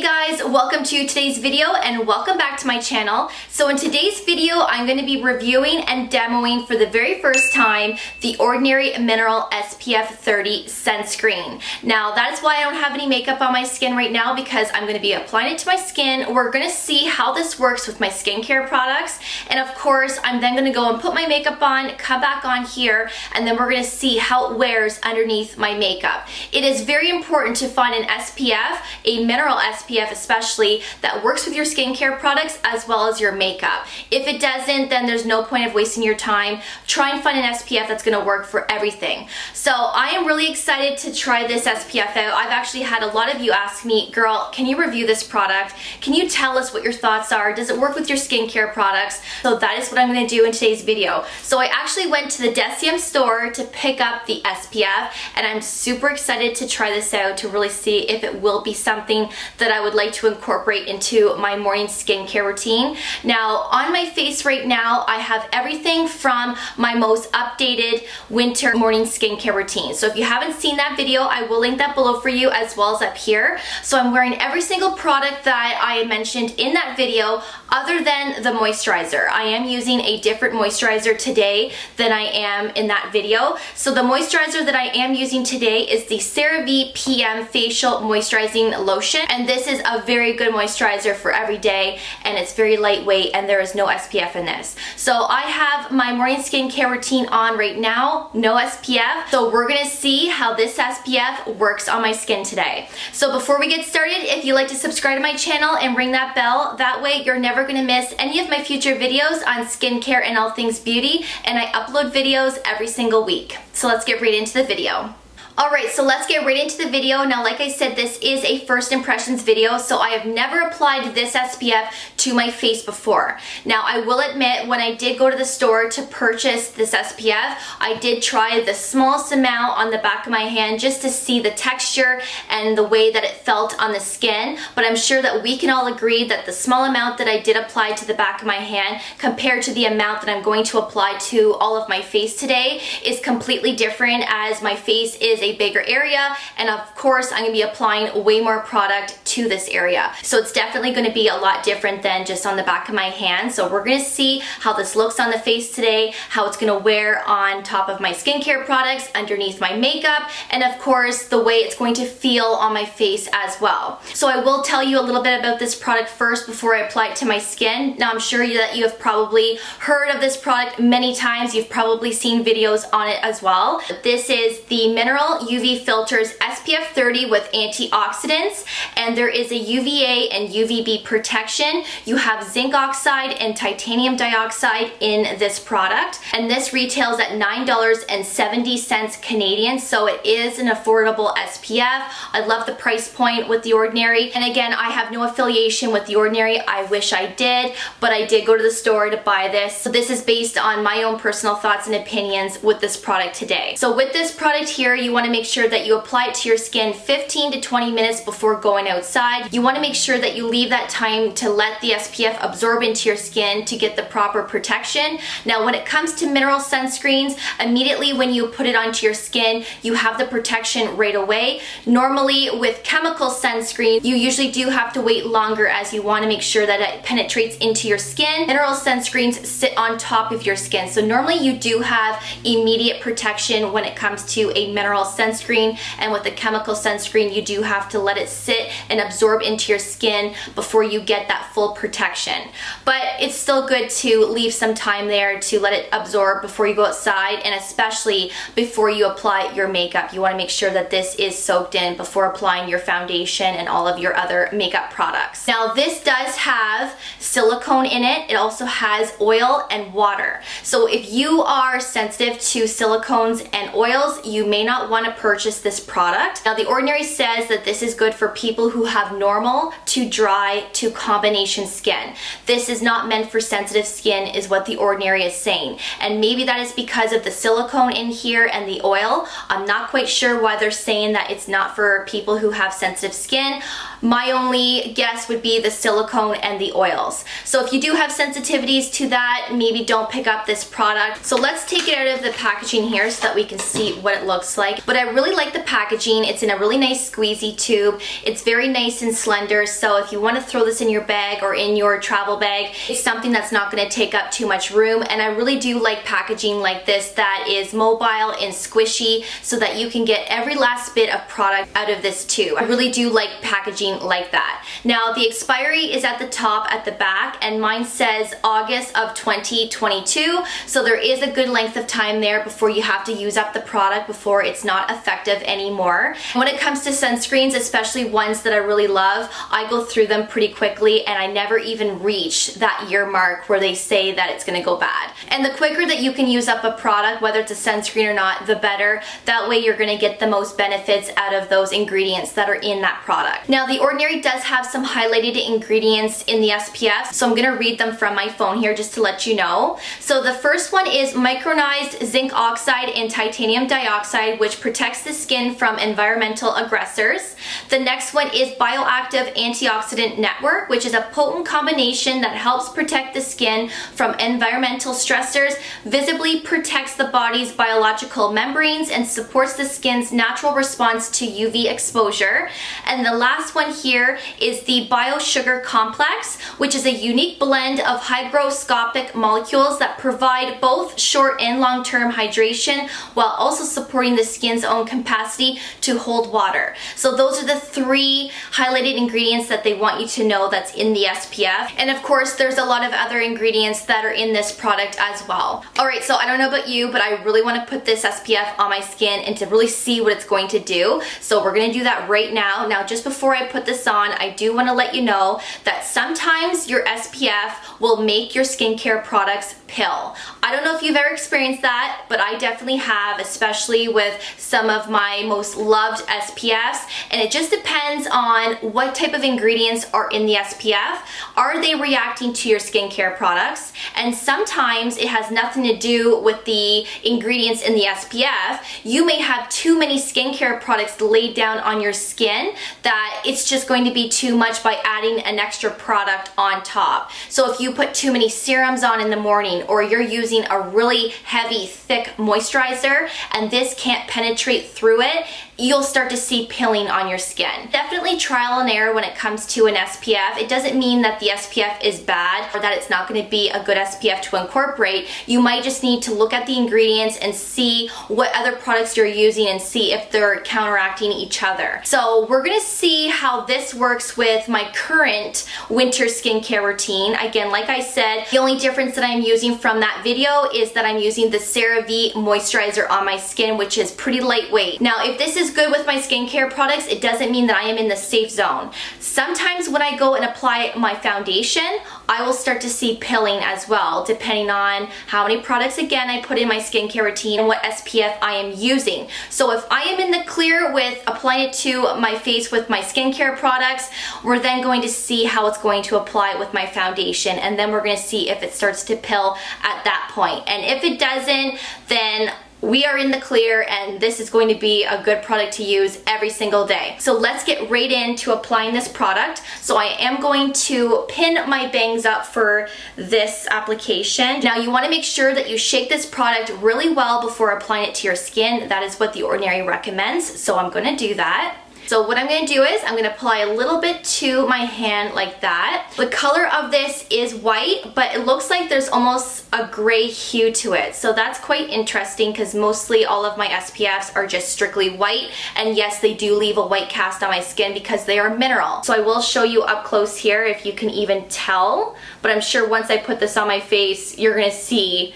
guys, welcome to today's video and welcome back to my channel. So in today's video, I'm going to be reviewing and demoing for the very first time the Ordinary Mineral SPF 30 sunscreen. Now that's why I don't have any makeup on my skin right now, because I'm going to be applying it to my skin. We're going to see how this works with my skincare products, and of course I'm then going to go and put my makeup on, come back on here, and then we're going to see how it wears underneath my makeup. It is very important to find an SPF, a mineral SPF especially, that works with your skincare products as well as your makeup. If it doesn't, then there's no point of wasting your time. Try and find an SPF that's going to work for everything. So I am really excited to try this SPF out. I've actually had a lot of you ask me, girl, can you review this product? Can you tell us what your thoughts are? Does it work with your skincare products? So that is what I'm going to do in today's video. So I actually went to the Deciem store to pick up the SPF, and I'm super excited to try this out to really see if it will be something that I would like to incorporate into my morning skincare routine. Now on my face right now, I have everything from my most updated winter morning skincare routine. So if you haven't seen that video, I will link that below for you as well as up here. So I'm wearing every single product that I mentioned in that video other than the moisturizer. I am using a different moisturizer today than I am in that video. So the moisturizer that I am using today is the CeraVe PM Facial Moisturizing Lotion, and this is a very good moisturizer for every day, and it's very lightweight and there is no SPF in this. So I have my morning skincare routine on right now, no SPF. So we're gonna see how this SPF works on my skin today. So before we get started, if you'd like to subscribe to my channel and ring that bell, that way you're never gonna miss any of my future videos on skincare and all things beauty, and I upload videos every single week. So let's get right into the video. Alright, so let's get right into the video. Now, like I said, this is a first impressions video, so I have never applied this SPF to my face before. Now, I will admit, when I did go to the store to purchase this SPF, I did try the smallest amount on the back of my hand just to see the texture and the way that it felt on the skin, but I'm sure that we can all agree that the small amount that I did apply to the back of my hand compared to the amount that I'm going to apply to all of my face today is completely different, as my face is a bigger area, and of course I'm going to be applying way more product to this area. So it's definitely going to be a lot different than just on the back of my hand. So we're going to see how this looks on the face today, how it's going to wear on top of my skincare products, underneath my makeup, and of course the way it's going to feel on my face as well. So I will tell you a little bit about this product first before I apply it to my skin. Now I'm sure that you have probably heard of this product many times. You've probably seen videos on it as well. This is the Mineral UV Filters SPF 30 with antioxidants, and there is a UVA and UVB protection. You have zinc oxide and titanium dioxide in this product, and this retails at $9.70 Canadian, so it is an affordable SPF. I love the price point with The Ordinary, and again, I have no affiliation with The Ordinary. I wish I did, but I did go to the store to buy this. So this is based on my own personal thoughts and opinions with this product today. So with this product here, you want to make sure that you apply it to your skin 15 to 20 minutes before going outside. You want to make sure that you leave that time to let the SPF absorb into your skin to get the proper protection. Now, when it comes to mineral sunscreens, immediately when you put it onto your skin, you have the protection right away. Normally with chemical sunscreen, you usually do have to wait longer, as you want to make sure that it penetrates into your skin. Mineral sunscreens sit on top of your skin, so normally you do have immediate protection when it comes to a mineral sunscreen, and with the chemical sunscreen you do have to let it sit and absorb into your skin before you get that full protection. But it's still good to leave some time there to let it absorb before you go outside, and especially before you apply your makeup. You want to make sure that this is soaked in before applying your foundation and all of your other makeup products. Now this does have silicone in it. It also has oil and water. So if you are sensitive to silicones and oils, you may not want to purchase this product. Now The Ordinary says that this is good for people who have normal to dry to combination skin. This is not meant for sensitive skin, is what The Ordinary is saying, and maybe that is because of the silicone in here and the oil. I'm not quite sure why they're saying that it's not for people who have sensitive skin. My only guess would be the silicone and the oils. So if you do have sensitivities to that, maybe don't pick up this product. So let's take it out of the packaging here so that we can see what it looks like. But I really like the packaging. It's in a really nice squeezy tube. It's very nice and slender, so if you want to throw this in your bag or in your travel bag, it's something that's not going to take up too much room. And I really do like packaging like this that is mobile and squishy so that you can get every last bit of product out of this tube. I really do like packaging like that. Now the expiry is at the top at the back, and mine says August of 2022, so there is a good length of time there before you have to use up the product before it's not effective anymore. When it comes to sunscreens, especially ones that I really love, I go through them pretty quickly and I never even reach that year mark where they say that it's going to go bad. And the quicker that you can use up a product, whether it's a sunscreen or not, the better. That way you're going to get the most benefits out of those ingredients that are in that product. Now the Ordinary does have some highlighted ingredients in the SPF, so I'm going to read them from my phone here just to let you know. So the first one is micronized zinc oxide and titanium dioxide, which protects the skin from environmental aggressors. The next one is bioactive antioxidant network, which is a potent combination that helps protect the skin from environmental stressors, visibly protects the body's biological membranes, and supports the skin's natural response to UV exposure. And the last one here is the BioSugar Complex, which is a unique blend of hygroscopic molecules that provide both short and long-term hydration while also supporting the skin's own capacity to hold water. So those are the three highlighted ingredients that they want you to know that's in the SPF. And of course, there's a lot of other ingredients that are in this product as well. Alright, so I don't know about you, but I really want to put this SPF on my skin and to really see what it's going to do. So we're going to do that right now. Now, just before I put this on, I do want to let you know that sometimes your SPF will make your skincare products pill. I don't know if you've ever experienced that, but I definitely have, especially with some of my most loved SPFs. And it just depends on what type of ingredients are in the SPF. Are they reacting to your skincare products? And sometimes it has nothing to do with the ingredients in the SPF. You may have too many skincare products laid down on your skin that it's just going to be too much by adding an extra product on top. So if you put too many serums on in the morning, or you're using a really heavy, thick moisturizer and this can't penetrate through it, you'll start to see pilling on your skin. Definitely trial and error when it comes to an SPF. It doesn't mean that the SPF is bad or that it's not going to be a good SPF to incorporate. You might just need to look at the ingredients and see what other products you're using and see if they're counteracting each other. So we're going to see how this works with my current winter skincare routine. Again, like I said, the only difference that I'm using from that video is that I'm using the CeraVe moisturizer on my skin, which is pretty lightweight. Now, if this is good with my skincare products, it doesn't mean that I am in the safe zone. Sometimes when I go and apply my foundation, I will start to see pilling as well, depending on how many products, again, I put in my skincare routine and what SPF I am using. So if I am in the clear with applying it to my face with my skincare products, we're then going to see how it's going to apply with my foundation, and then we're going to see if it starts to pill at that point. And if it doesn't, then we are in the clear and this is going to be a good product to use every single day. So let's get right into applying this product. So I am going to pin my bangs up for this application. Now you want to make sure that you shake this product really well before applying it to your skin. That is what the Ordinary recommends. So I'm going to do that. So what I'm going to do is I'm going to apply a little bit to my hand like that. The color of this is white, but it looks like there's almost a gray hue to it. So that's quite interesting because mostly all of my SPFs are just strictly white. And yes, they do leave a white cast on my skin because they are mineral. So I will show you up close here if you can even tell. But I'm sure once I put this on my face, you're going to see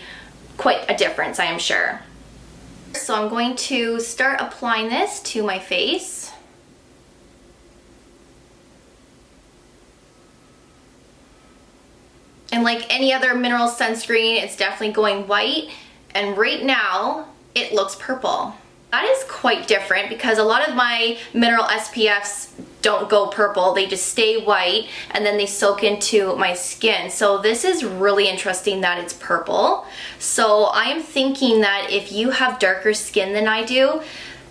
quite a difference, I am sure. So I'm going to start applying this to my face. And like any other mineral sunscreen, it's definitely going white. And right now, it looks purple. That is quite different because a lot of my mineral SPFs don't go purple. They just stay white and then they soak into my skin. So this is really interesting that it's purple. So I'm thinking that if you have darker skin than I do,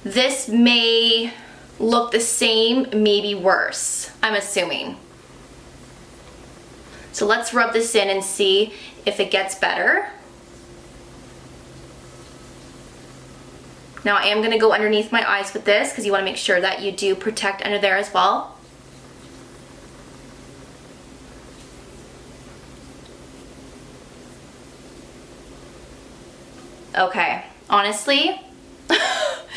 this may look the same, maybe worse, I'm assuming. So let's rub this in and see if it gets better. Now I am gonna go underneath my eyes with this because you wanna make sure that you do protect under there as well. Okay, honestly,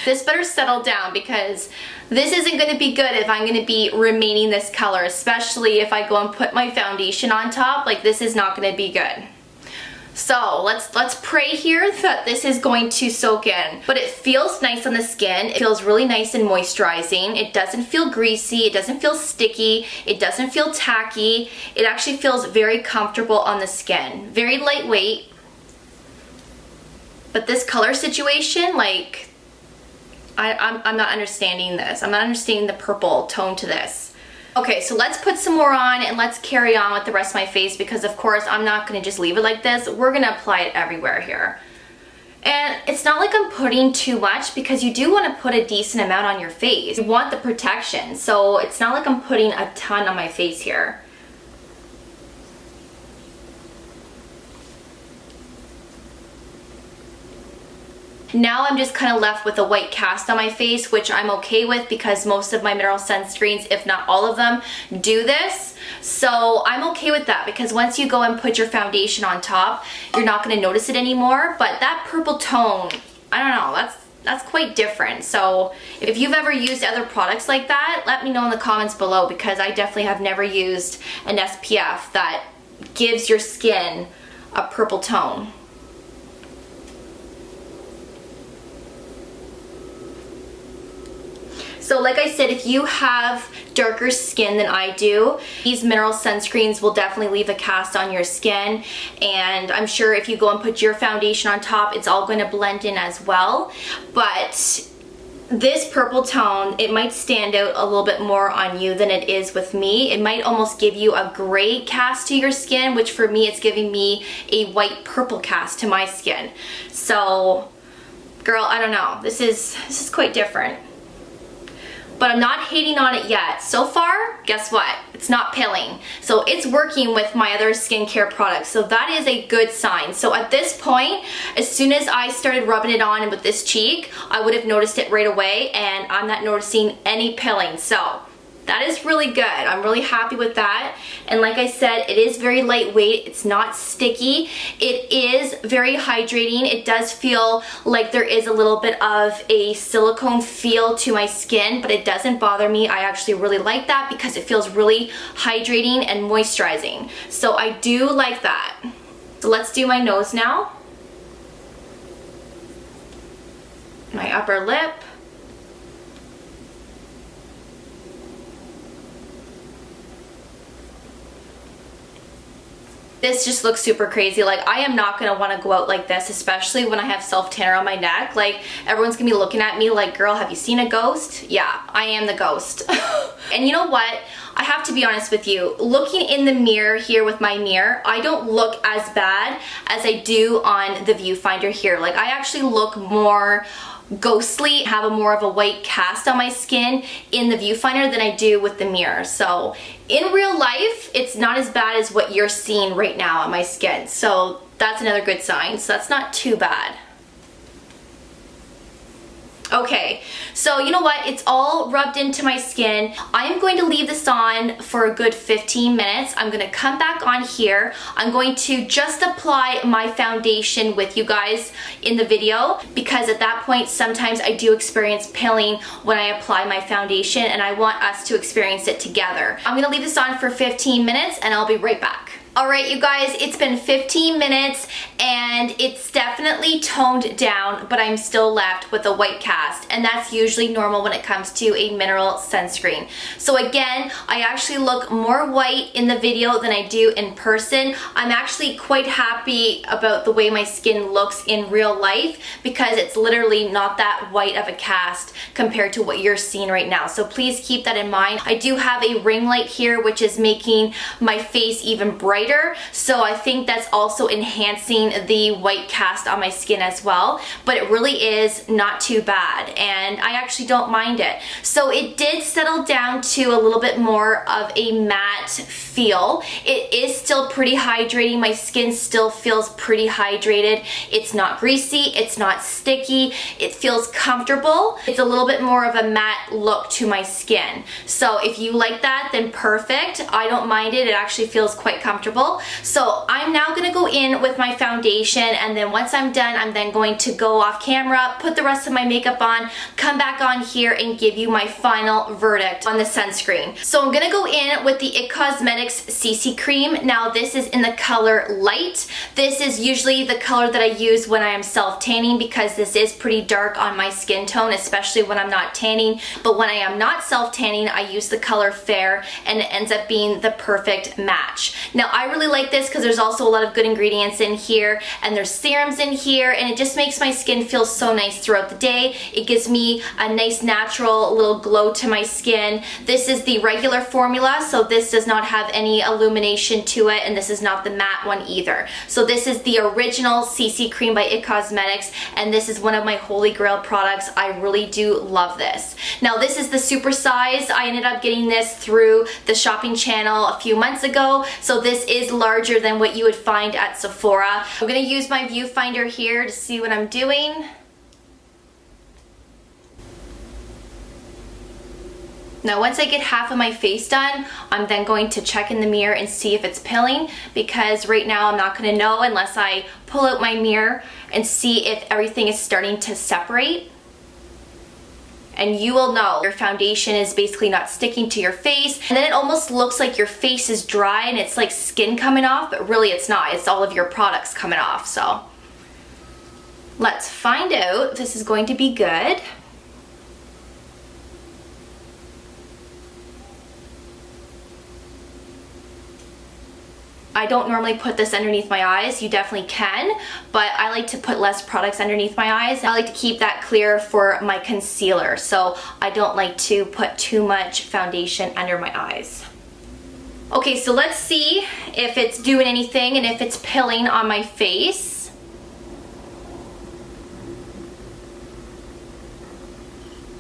this better settle down because this isn't going to be good if I'm going to be remaining this color, especially if I go and put my foundation on top. Like, this is not going to be good. So let's pray here that this is going to soak in. But it feels nice on the skin. It feels really nice and moisturizing. It doesn't feel greasy. It doesn't feel sticky. It doesn't feel tacky. It actually feels very comfortable on the skin. Very lightweight. But this color situation, like, I'm not understanding this. I'm not understanding the purple tone to this. Okay, so let's put some more on and let's carry on with the rest of my face because, of course, I'm not going to just leave it like this. We're going to apply it everywhere here. And it's not like I'm putting too much because you do want to put a decent amount on your face. You want the protection, so it's not like I'm putting a ton on my face here. Now I'm just kind of left with a white cast on my face, which I'm okay with because most of my mineral sunscreens, if not all of them, do this. So I'm okay with that because once you go and put your foundation on top, you're not going to notice it anymore. But that purple tone, I don't know, that's quite different. So if you've ever used other products like that, let me know in the comments below because I definitely have never used an SPF that gives your skin a purple tone. So like I said, if you have darker skin than I do, these mineral sunscreens will definitely leave a cast on your skin. And I'm sure if you go and put your foundation on top, it's all going to blend in as well. But this purple tone, it might stand out a little bit more on you than it is with me. It might almost give you a gray cast to your skin, which for me, it's giving me a white purple cast to my skin. So, girl, I don't know. This is quite different. But I'm not hating on it yet. So far, guess what? It's not pilling. So it's working with my other skincare products. So that is a good sign. So at this point, as soon as I started rubbing it on with this cheek, I would have noticed it right away, and I'm not noticing any pilling. So that is really good. I'm really happy with that. And like I said, it is very lightweight. It's not sticky. It is very hydrating. It does feel like there is a little bit of a silicone feel to my skin, but it doesn't bother me. I actually really like that because it feels really hydrating and moisturizing. So I do like that. So let's do my nose now. My upper lip. This just looks super crazy. Like, I am not gonna wanna go out like this, especially when I have self-tanner on my neck. Like, everyone's gonna be looking at me like, girl, have you seen a ghost? Yeah, I am the ghost. And you know what? I have to be honest with you. Looking in the mirror here with my mirror, I don't look as bad as I do on the viewfinder here. Like, I actually look more ghostly, have a more of a white cast on my skin in the viewfinder than I do with the mirror. So in real life, it's not as bad as what you're seeing right now on my skin. So that's another good sign. So that's not too bad. Okay, so you know what? It's all rubbed into my skin. I am going to leave this on for a good 15 minutes. I'm gonna come back on here. I'm going to just apply my foundation with you guys in the video because at that point, sometimes I do experience pilling when I apply my foundation and I want us to experience it together. I'm gonna leave this on for 15 minutes and I'll be right back. Alright, you guys, it's been 15 minutes and it's definitely toned down, but I'm still left with a white cast, and that's usually normal when it comes to a mineral sunscreen. So again, I actually look more white in the video than I do in person. I'm actually quite happy about the way my skin looks in real life because it's literally not that white of a cast compared to what you're seeing right now. So please keep that in mind. I do have a ring light here which is making my face even brighter whiter, so I think that's also enhancing the white cast on my skin as well, but it really is not too bad, and I actually don't mind it. So it did settle down to a little bit more of a matte feel. It is still pretty hydrating. My skin still feels pretty hydrated. It's not greasy, it's not sticky, it feels comfortable. It's a little bit more of a matte look to my skin. So if you like that, then perfect. I don't mind it. It actually feels quite comfortable. So I'm now gonna go in with my foundation, and then once I'm done, I'm then going to go off camera, put the rest of my makeup on, come back on here and give you my final verdict on the sunscreen. So I'm gonna go in with the IT Cosmetics CC Cream. Now this is in the color Light. This is usually the color that I use when I am self-tanning because this is pretty dark on my skin tone, especially when I'm not tanning. But when I am not self-tanning, I use the color Fair, and it ends up being the perfect match. Now I really like this because there's also a lot of good ingredients in here, and there's serums in here, and it just makes my skin feel so nice throughout the day. It gives me a nice natural little glow to my skin. This is the regular formula, so this does not have any illumination to it, and this is not the matte one either. So this is the original CC Cream by IT Cosmetics, and this is one of my holy grail products. I really do love this. Now this is the Supersize. I ended up getting this through the shopping channel a few months ago, so this is larger than what you would find at Sephora. I'm gonna use my viewfinder here to see what I'm doing. Now once I get half of my face done, I'm then going to check in the mirror and see if it's pilling, because right now I'm not gonna know unless I pull out my mirror and see if everything is starting to separate. And you will know your foundation is basically not sticking to your face, and then it almost looks like your face is dry and it's like skin coming off, but really it's not. It's all of your products coming off. So let's find out if this is going to be good. I don't normally put this underneath my eyes. You definitely can, but I like to put less products underneath my eyes. I like to keep that clear for my concealer, so I don't like to put too much foundation under my eyes. Okay, so let's see if it's doing anything and if it's pilling on my face.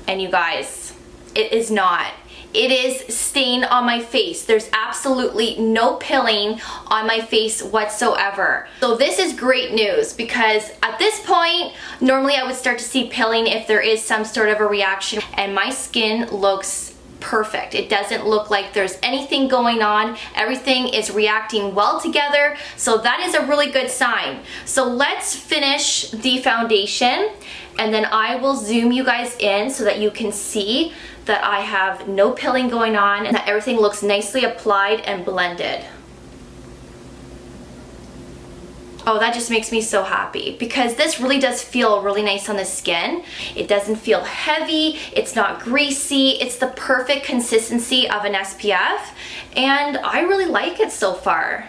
And you guys, it is not. It is staying on my face. There's absolutely no pilling on my face whatsoever. So this is great news, because at this point, normally I would start to see pilling if there is some sort of a reaction, and my skin looks perfect. It doesn't look like there's anything going on. Everything is reacting well together, so that is a really good sign. So let's finish the foundation, and then I will zoom you guys in so that you can see that I have no pilling going on and that everything looks nicely applied and blended. Oh, that just makes me so happy, because this really does feel really nice on the skin. It doesn't feel heavy, it's not greasy, it's the perfect consistency of an SPF, and I really like it so far.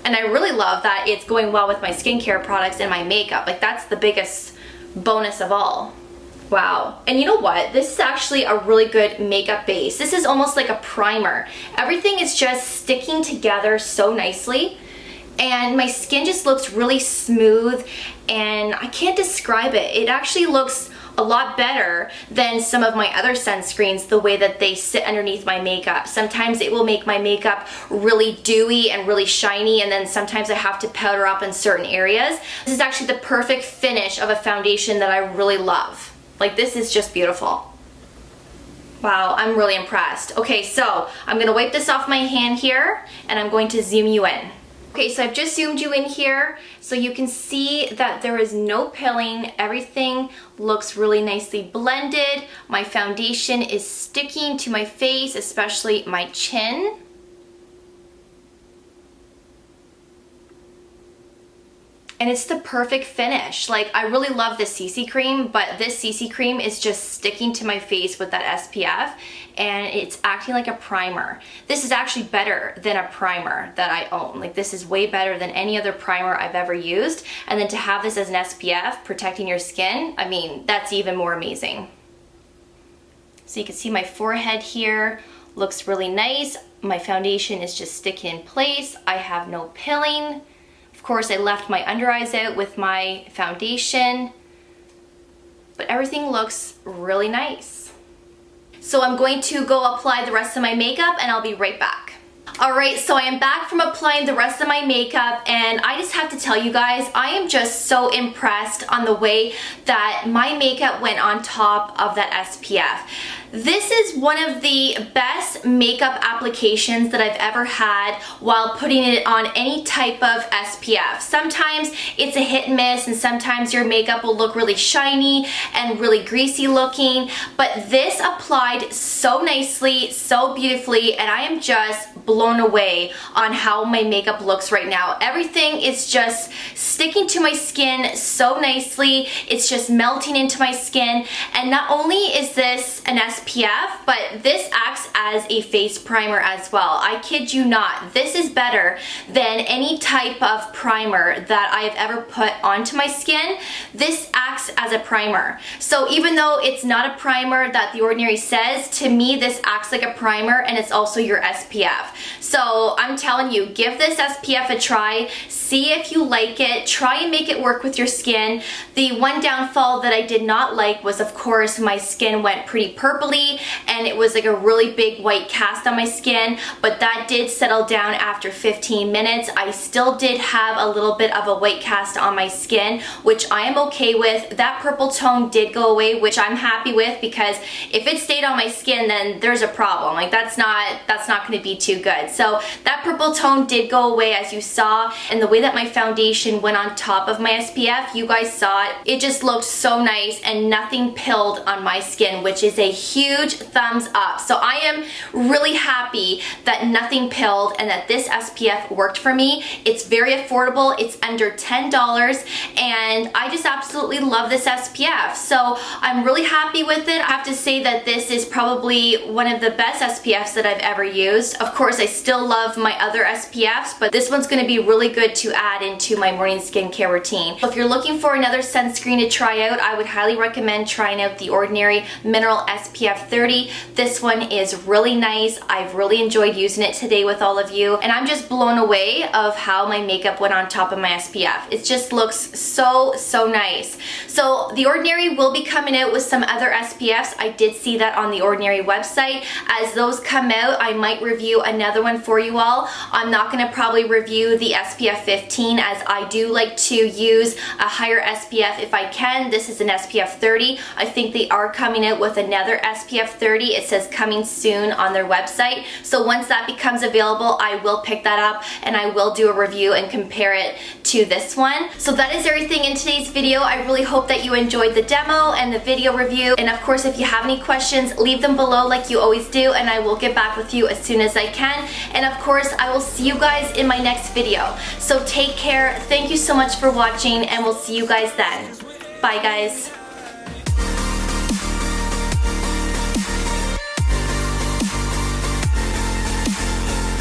And I really love that it's going well with my skincare products and my makeup. Like, that's the biggest bonus of all. Wow. And you know what? This is actually a really good makeup base. This is almost like a primer. Everything is just sticking together so nicely, and my skin just looks really smooth, and I can't describe it. It actually looks a lot better than some of my other sunscreens, the way that they sit underneath my makeup. Sometimes it will make my makeup really dewy and really shiny, and then sometimes I have to powder up in certain areas. This is actually the perfect finish of a foundation that I really love. Like, this is just beautiful. Wow, I'm really impressed. Okay, so I'm gonna wipe this off my hand here, and I'm going to zoom you in. Okay, so I've just zoomed you in here so you can see that there is no pilling. Everything looks really nicely blended. My foundation is sticking to my face, especially my chin. And it's the perfect finish. Like, I really love this CC cream, but this CC cream is just sticking to my face with that SPF, and it's acting like a primer. This is actually better than a primer that I own. Like, this is way better than any other primer I've ever used. And then to have this as an SPF protecting your skin, I mean, that's even more amazing. So you can see my forehead here Looks really nice. My foundation is just sticking in place. I have no pilling. Of course, I left my under eyes out with my foundation, but everything looks really nice. So I'm going to go apply the rest of my makeup and I'll be right back. Alright, so I am back from applying the rest of my makeup, and I just have to tell you guys, I am just so impressed on the way that my makeup went on top of that SPF. This is one of the best makeup applications that I've ever had while putting it on any type of SPF. Sometimes it's a hit and miss, and sometimes your makeup will look really shiny and really greasy looking, but this applied so nicely, so beautifully, and I am just blown away on how my makeup looks right now. Everything is just sticking to my skin so nicely. It's just melting into my skin, and not only is this an SPF, but this acts as a face primer as well. I kid you not, this is better than any type of primer that I have ever put onto my skin. This acts as a primer. So even though it's not a primer that The Ordinary says, to me this acts like a primer, and it's also your SPF. So I'm telling you, give this SPF a try. See if you like it. Try and make it work with your skin. The one downfall that I did not like was, of course, my skin went pretty purpley, and it was like a really big white cast on my skin, but that did settle down after 15 minutes. I still did have a little bit of a white cast on my skin, which I am okay with. That purple tone did go away, which I'm happy with, because if it stayed on my skin, then there's a problem. Like that's not going to be too good. So that purple tone did go away, as you saw, and the way that my foundation went on top of my SPF, you guys saw it. It just looked so nice, and nothing pilled on my skin, which is a huge thumbs up. So I am really happy that nothing pilled and that this SPF worked for me. It's very affordable. It's under $10, and I just absolutely love this SPF. So I'm really happy with it. I have to say that this is probably one of the best SPFs that I've ever used. Of course, I still love my other SPFs, but this one's going to be really good to add into my morning skincare routine. So if you're looking for another sunscreen to try out, I would highly recommend trying out the Ordinary Mineral SPF 30. This one is really nice. I've really enjoyed using it today with all of you, and I'm just blown away of how my makeup went on top of my SPF. It just looks so nice. So The Ordinary will be coming out with some other SPFs. I did see that on the Ordinary website. As those come out, I might review another one for you all. I'm not going to probably review the SPF 15, as I do like to use a higher SPF if I can. This is an SPF 30. I think they are coming out with another SPF 30. It says coming soon on their website. So once that becomes available, I will pick that up and I will do a review and compare it to this one. So that is everything in today's video. I really hope that you enjoyed the demo and the video review. And of course, if you have any questions, leave them below like you always do, and I will get back with you as soon as I can. And of course, I will see you guys in my next video. So take care. Thank you so much for watching, and we'll see you guys then. Bye guys.